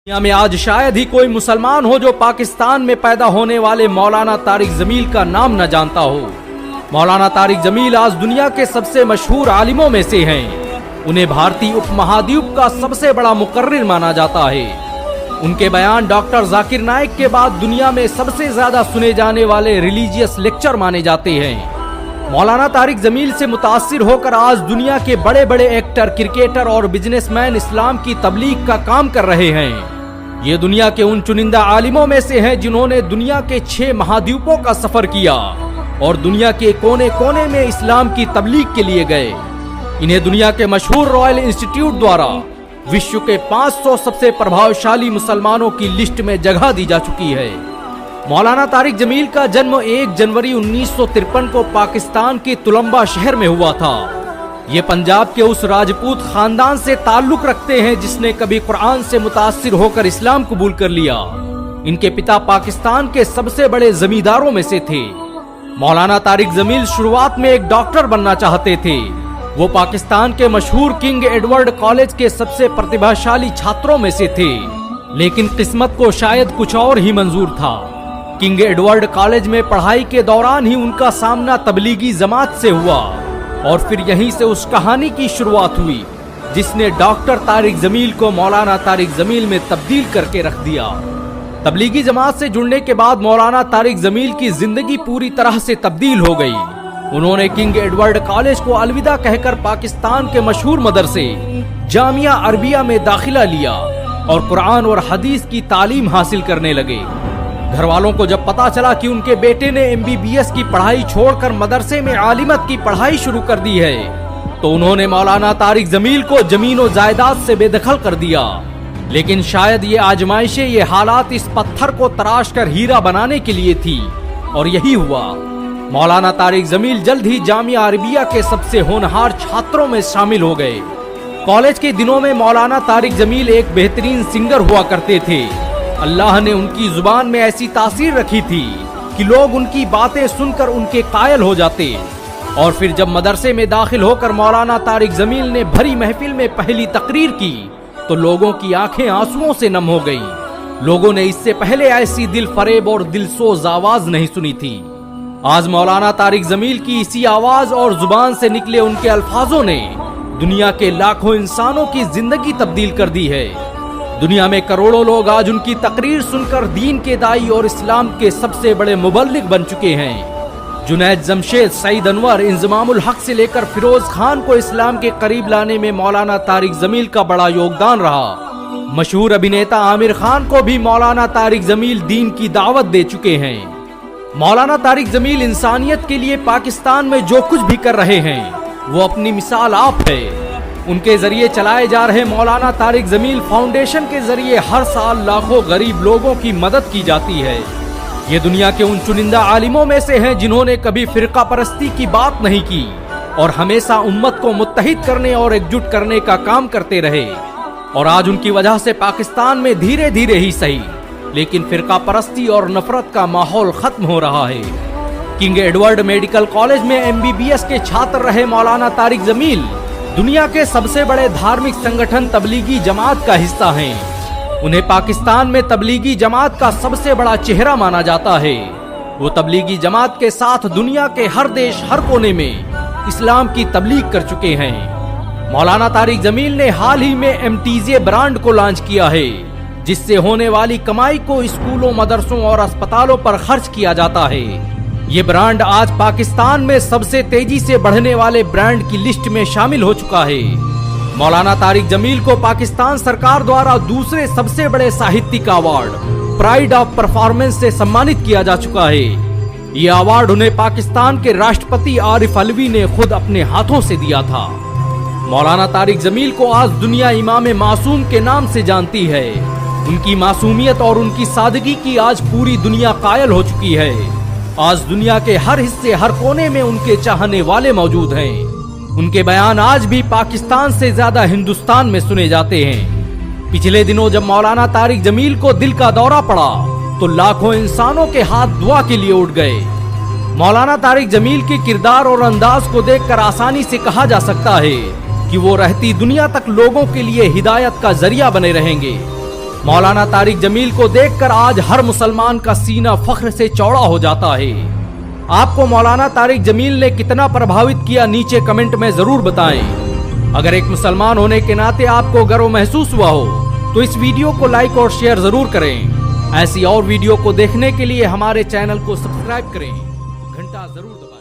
दुनिया में आज शायद ही कोई मुसलमान हो जो पाकिस्तान में पैदा होने वाले मौलाना तारिक जमील का नाम न जानता हो। मौलाना तारिक जमील आज दुनिया के सबसे मशहूर आलिमों में से हैं। उन्हें भारतीय उपमहाद्वीप का सबसे बड़ा मुकर्रिर माना जाता है। उनके बयान डॉक्टर जाकिर नाइक के बाद दुनिया में सबसे ज्यादा सुने जाने वाले रिलीजियस लेक्चर माने जाते हैं। मौलाना तारिक जमील से मुतासिर होकर आज दुनिया के बड़े बड़े एक्टर, क्रिकेटर और बिजनेसमैन इस्लाम की तबलीग का काम कर रहे हैं। ये दुनिया के उन चुनिंदा आलिमों में से हैं जिन्होंने दुनिया के 6 महाद्वीपों का सफर किया और दुनिया के कोने कोने में इस्लाम की तबलीग के लिए गए। इन्हें दुनिया के मशहूर रॉयल इंस्टीट्यूट द्वारा विश्व के 500 सबसे प्रभावशाली मुसलमानों की लिस्ट में जगह दी जा चुकी है। मौलाना तारिक जमील का जन्म 1 जनवरी 1953 को पाकिस्तान के तुलंबा शहर में हुआ था। ये पंजाब के उस राजपूत खानदान से ताल्लुक रखते हैं जिसने कभी कुरान से मुतासिर होकर इस्लाम कबूल कर लिया। इनके पिता पाकिस्तान के सबसे बड़े जमींदारों में से थे। मौलाना तारिक जमील शुरुआत में एक डॉक्टर बनना चाहते थे। वो पाकिस्तान के मशहूर किंग एडवर्ड कॉलेज के सबसे प्रतिभाशाली छात्रों में से थे, लेकिन किस्मत को शायद कुछ और ही मंजूर था। किंग एडवर्ड कॉलेज में पढ़ाई के दौरान ही उनका सामना तबलीगी जमात से हुआ और फिर यहीं से उस कहानी की शुरुआत हुई जिसने डॉक्टर तारिक जमील को मौलाना तारिक जमील में तब्दील करके रख दिया। तबलीगी जमात से जुड़ने के बाद मौलाना तारिक जमील की जिंदगी पूरी तरह से तब्दील हो गई। उन्होंने किंग एडवर्ड कॉलेज को अलविदा कहकर पाकिस्तान के मशहूर मदरसे जामिया अरबिया में दाखिला लिया और कुरान और हदीस की तालीम हासिल करने लगे। घर वालों को जब पता चला कि उनके बेटे ने MBBS की पढ़ाई छोड़कर मदरसे में आलिमत की पढ़ाई शुरू कर दी है, तो उन्होंने मौलाना तारिक जमील को जमीन और जायदाद से बेदखल कर दिया। लेकिन शायद ये आजमाइशें, ये हालात इस पत्थर को तराश कर हीरा बनाने के लिए थी और यही हुआ। मौलाना तारिक जमील जल्द ही जामिया अरबिया के सबसे होनहार छात्रों में शामिल हो गए। कॉलेज के दिनों में मौलाना तारिक जमील एक बेहतरीन सिंगर हुआ करते थे। अल्लाह ने उनकी जुबान में ऐसी तासीर रखी थी कि लोग उनकी बातें सुनकर उनके कायल हो जाते। और फिर जब मदरसे में दाखिल होकर मौलाना तारिक जमील ने भरी महफिल में पहली तकरीर की तो लोगों की आंखें आंसुओं से नम हो गईं। लोगों ने इससे पहले ऐसी दिल फरेब और दिलसोज आवाज नहीं सुनी थी। आज मौलाना तारिक जमील की इसी आवाज और जुबान से निकले उनके अल्फाजों ने दुनिया के लाखों इंसानों की जिंदगी तब्दील कर दी है। दुनिया में करोड़ों लोग आज उनकी तकरीर सुनकर दीन के दाई और इस्लाम के सबसे बड़े मुबल्लिग बन चुके हैं। जुनैद जमशेद, सईद अनवर, इंजमामुल हक से लेकर फिरोज खान को इस्लाम के करीब लाने में मौलाना तारिक जमील का बड़ा योगदान रहा। मशहूर अभिनेता आमिर खान को भी मौलाना तारिक जमील दीन की दावत दे चुके हैं। मौलाना तारिक जमील इंसानियत के लिए पाकिस्तान में जो कुछ भी कर रहे हैं वो अपनी मिसाल आप है। उनके जरिए चलाए जा रहे मौलाना तारिक जमील फाउंडेशन के जरिए हर साल लाखों गरीब लोगों की मदद की जाती है। ये दुनिया के उन चुनिंदा आलिमों में से हैं जिन्होंने कभी फिरका परस्ती की बात नहीं की और हमेशा उम्मत को मुत्तहिद करने और एकजुट करने का काम करते रहे। और आज उनकी वजह से पाकिस्तान में धीरे धीरे ही सही लेकिन फिरका परस्ती और नफरत का माहौल खत्म हो रहा है। किंग एडवर्ड मेडिकल कॉलेज में MBBS के छात्र रहे मौलाना तारिक जमील दुनिया के सबसे बड़े धार्मिक संगठन तबलीगी जमात का हिस्सा हैं। उन्हें पाकिस्तान में तबलीगी जमात का सबसे बड़ा चेहरा माना जाता है। वो तबलीगी जमात के साथ दुनिया के हर देश, हर कोने में इस्लाम की तबलीग कर चुके हैं। मौलाना तारिक जमील ने हाल ही में MTJ ब्रांड को लॉन्च किया है, जिससे होने वाली कमाई को स्कूलों, मदरसों और अस्पतालों पर खर्च किया जाता है। ये ब्रांड आज पाकिस्तान में सबसे तेजी से बढ़ने वाले ब्रांड की लिस्ट में शामिल हो चुका है। मौलाना तारिक जमील को पाकिस्तान सरकार द्वारा दूसरे सबसे बड़े साहित्यिक अवार्ड प्राइड ऑफ परफॉर्मेंस से सम्मानित किया जा चुका है। ये अवार्ड उन्हें पाकिस्तान के राष्ट्रपति आरिफ अलवी ने खुद अपने हाथों से दिया था। मौलाना तारिक जमील को आज दुनिया इमाम मासूम के नाम से जानती है। उनकी मासूमियत और उनकी सादगी की आज पूरी दुनिया कायल हो चुकी है। आज दुनिया के हर हिस्से, हर कोने में उनके चाहने वाले मौजूद हैं। उनके बयान आज भी पाकिस्तान से ज्यादा हिंदुस्तान में सुने जाते हैं। पिछले दिनों जब मौलाना तारिक जमील को दिल का दौरा पड़ा तो लाखों इंसानों के हाथ दुआ के लिए उठ गए। मौलाना तारिक जमील के किरदार और अंदाज को देखकर आसानी से कहा जा सकता है कि वो रहती दुनिया तक लोगों के लिए हिदायत का जरिया बने रहेंगे। मौलाना तारिक जमील को देखकर आज हर मुसलमान का सीना फख्र से चौड़ा हो जाता है। आपको मौलाना तारिक जमील ने कितना प्रभावित किया नीचे कमेंट में जरूर बताएं। अगर एक मुसलमान होने के नाते आपको गर्व महसूस हुआ हो तो इस वीडियो को लाइक और शेयर जरूर करें। ऐसी और वीडियो को देखने के लिए हमारे चैनल को सब्सक्राइब करें, घंटा जरूर दबाएं।